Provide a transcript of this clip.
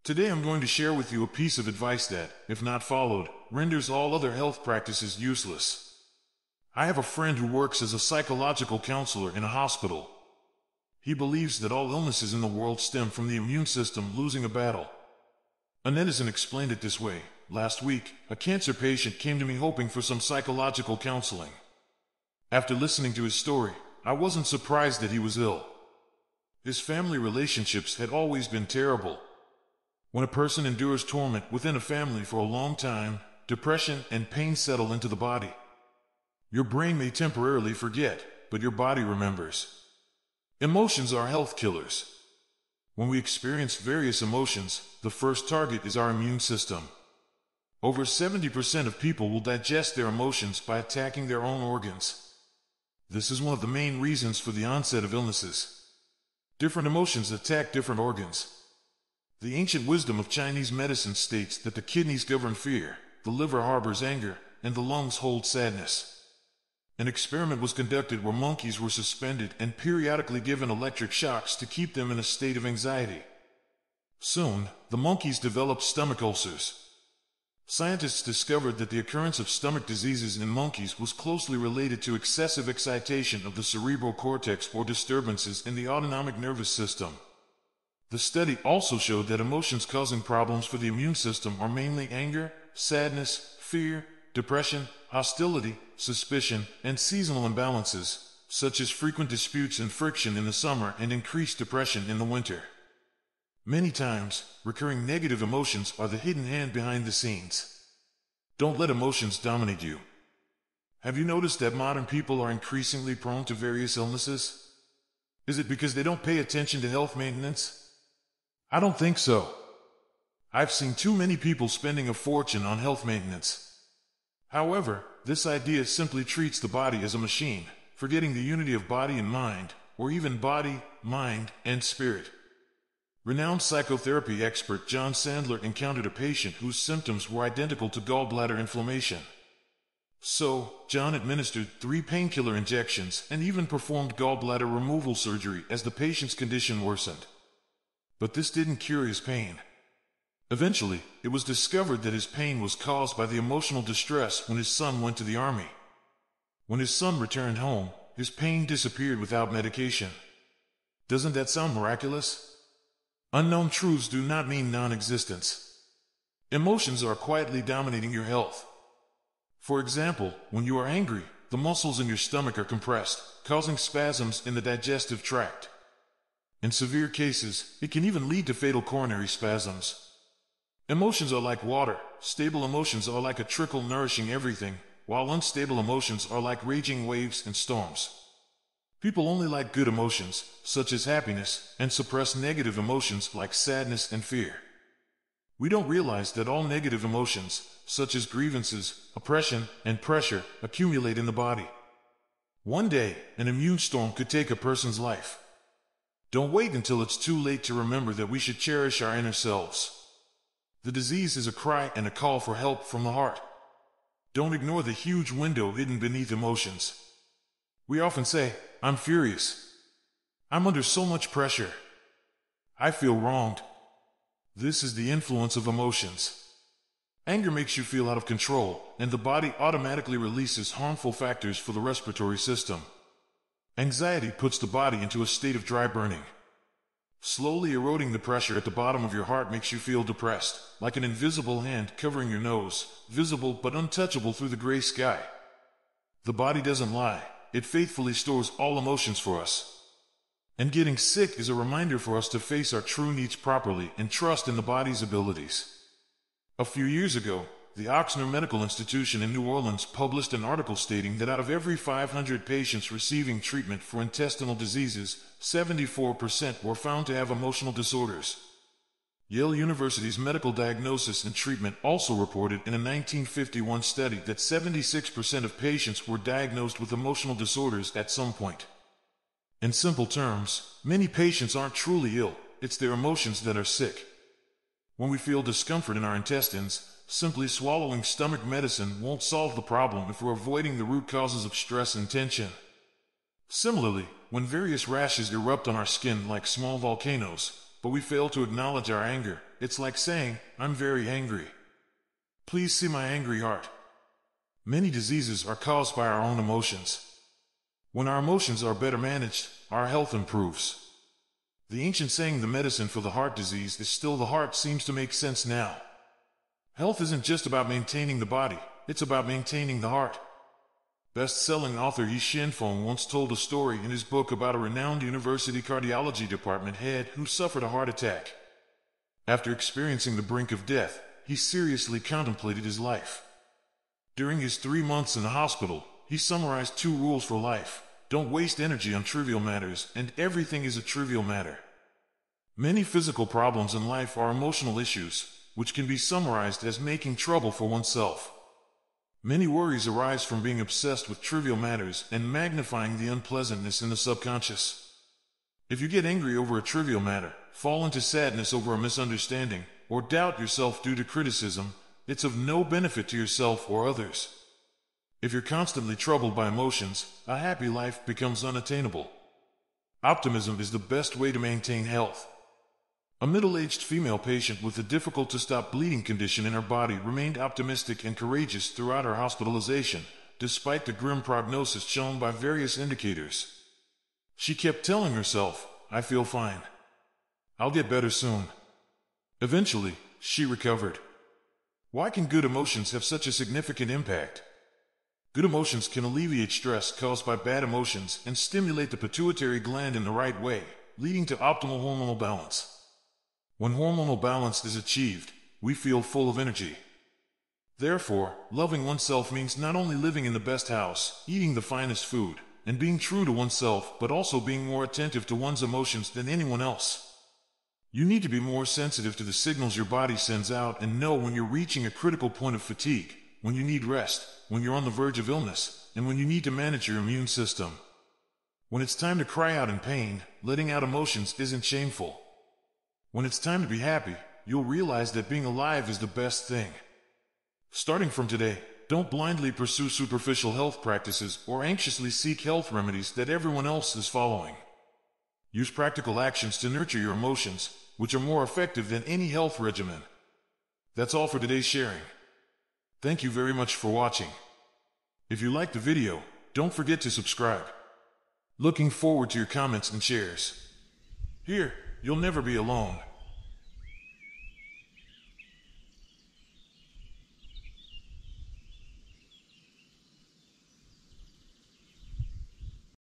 Today I'm going to share with you a piece of advice that, if not followed, renders all other health practices useless. I have a friend who works as a psychological counselor in a hospital. He believes that all illnesses in the world stem from the immune system losing a battle. A netizen explained it this way. Last week, a cancer patient came to me hoping for some psychological counseling. After listening to his story, I wasn't surprised that he was ill. His family relationships had always been terrible. When a person endures torment within a family for a long time, depression and pain settle into the body. Your brain may temporarily forget, but your body remembers. Emotions are health killers. When we experience various emotions, the first target is our immune system. Over 70% of people will digest their emotions by attacking their own organs. This is one of the main reasons for the onset of illnesses. Different emotions attack different organs. The ancient wisdom of Chinese medicine states that the kidneys govern fear, the liver harbors anger, and the lungs hold sadness. An experiment was conducted where monkeys were suspended and periodically given electric shocks to keep them in a state of anxiety. Soon, the monkeys developed stomach ulcers. Scientists discovered that the occurrence of stomach diseases in monkeys was closely related to excessive excitation of the cerebral cortex or disturbances in the autonomic nervous system. The study also showed that emotions causing problems for the immune system are mainly anger, sadness, fear, depression, hostility, suspicion, and seasonal imbalances, such as frequent disputes and friction in the summer and increased depression in the winter. Many times, recurring negative emotions are the hidden hand behind the scenes. Don't let emotions dominate you. Have you noticed that modern people are increasingly prone to various illnesses? Is it because they don't pay attention to health maintenance? I don't think so. I've seen too many people spending a fortune on health maintenance. However, this idea simply treats the body as a machine, forgetting the unity of body and mind, or even body, mind, and spirit. Renowned psychotherapy expert John Sandler encountered a patient whose symptoms were identical to gallbladder inflammation. So, John administered 3 painkiller injections and even performed gallbladder removal surgery as the patient's condition worsened. But this didn't cure his pain. Eventually, it was discovered that his pain was caused by the emotional distress when his son went to the army. When his son returned home, his pain disappeared without medication. Doesn't that sound miraculous? Unknown truths do not mean non-existence. Emotions are quietly dominating your health. For example, when you are angry, the muscles in your stomach are compressed, causing spasms in the digestive tract. In severe cases, it can even lead to fatal coronary spasms. Emotions are like water. Stable emotions are like a trickle nourishing everything, while unstable emotions are like raging waves and storms. People only like good emotions, such as happiness, and suppress negative emotions like sadness and fear. We don't realize that all negative emotions, such as grievances, oppression, and pressure, accumulate in the body. One day, an immune storm could take a person's life. Don't wait until it's too late to remember that we should cherish our inner selves. The disease is a cry and a call for help from the heart. Don't ignore the huge window hidden beneath emotions. We often say, "I'm furious. I'm under so much pressure. I feel wronged." This is the influence of emotions. Anger makes you feel out of control, and the body automatically releases harmful factors for the respiratory system. Anxiety puts the body into a state of dry burning. Slowly eroding the pressure at the bottom of your heart makes you feel depressed, like an invisible hand covering your nose, visible but untouchable through the gray sky. The body doesn't lie. It faithfully stores all emotions for us. And getting sick is a reminder for us to face our true needs properly and trust in the body's abilities. A few years ago, the Ochsner Medical Institution in New Orleans published an article stating that out of every 500 patients receiving treatment for intestinal diseases, 74% were found to have emotional disorders. Yale University's Medical Diagnosis and Treatment also reported in a 1951 study that 76% of patients were diagnosed with emotional disorders at some point. In simple terms, many patients aren't truly ill, it's their emotions that are sick. When we feel discomfort in our intestines, simply swallowing stomach medicine won't solve the problem if we're avoiding the root causes of stress and tension. Similarly, when various rashes erupt on our skin like small volcanoes, but we fail to acknowledge our anger. It's like saying, "I'm very angry. Please see my angry heart." Many diseases are caused by our own emotions. When our emotions are better managed, our health improves. The ancient saying, "The medicine for the heart disease is still the heart," seems to make sense now. Health isn't just about maintaining the body, it's about maintaining the heart. Best-selling author Yi Shinfeng once told a story in his book about a renowned university cardiology department head who suffered a heart attack. After experiencing the brink of death, he seriously contemplated his life. During his 3 months in the hospital, he summarized 2 rules for life: don't waste energy on trivial matters, and everything is a trivial matter. Many physical problems in life are emotional issues, which can be summarized as making trouble for oneself. Many worries arise from being obsessed with trivial matters and magnifying the unpleasantness in the subconscious. If you get angry over a trivial matter, fall into sadness over a misunderstanding, or doubt yourself due to criticism, it's of no benefit to yourself or others. If you're constantly troubled by emotions, a happy life becomes unattainable. Optimism is the best way to maintain health. A middle-aged female patient with a difficult-to-stop bleeding condition in her body remained optimistic and courageous throughout her hospitalization, despite the grim prognosis shown by various indicators. She kept telling herself, "I feel fine. I'll get better soon." Eventually, she recovered. Why can good emotions have such a significant impact? Good emotions can alleviate stress caused by bad emotions and stimulate the pituitary gland in the right way, leading to optimal hormonal balance. When hormonal balance is achieved, we feel full of energy. Therefore, loving oneself means not only living in the best house, eating the finest food, and being true to oneself, but also being more attentive to one's emotions than anyone else. You need to be more sensitive to the signals your body sends out and know when you're reaching a critical point of fatigue, when you need rest, when you're on the verge of illness, and when you need to manage your immune system. When it's time to cry out in pain, letting out emotions isn't shameful. When it's time to be happy, you'll realize that being alive is the best thing. Starting from today, don't blindly pursue superficial health practices or anxiously seek health remedies that everyone else is following. Use practical actions to nurture your emotions, which are more effective than any health regimen. That's all for today's sharing. Thank you very much for watching. If you liked the video, don't forget to subscribe. Looking forward to your comments and shares. Here, you'll never be alone.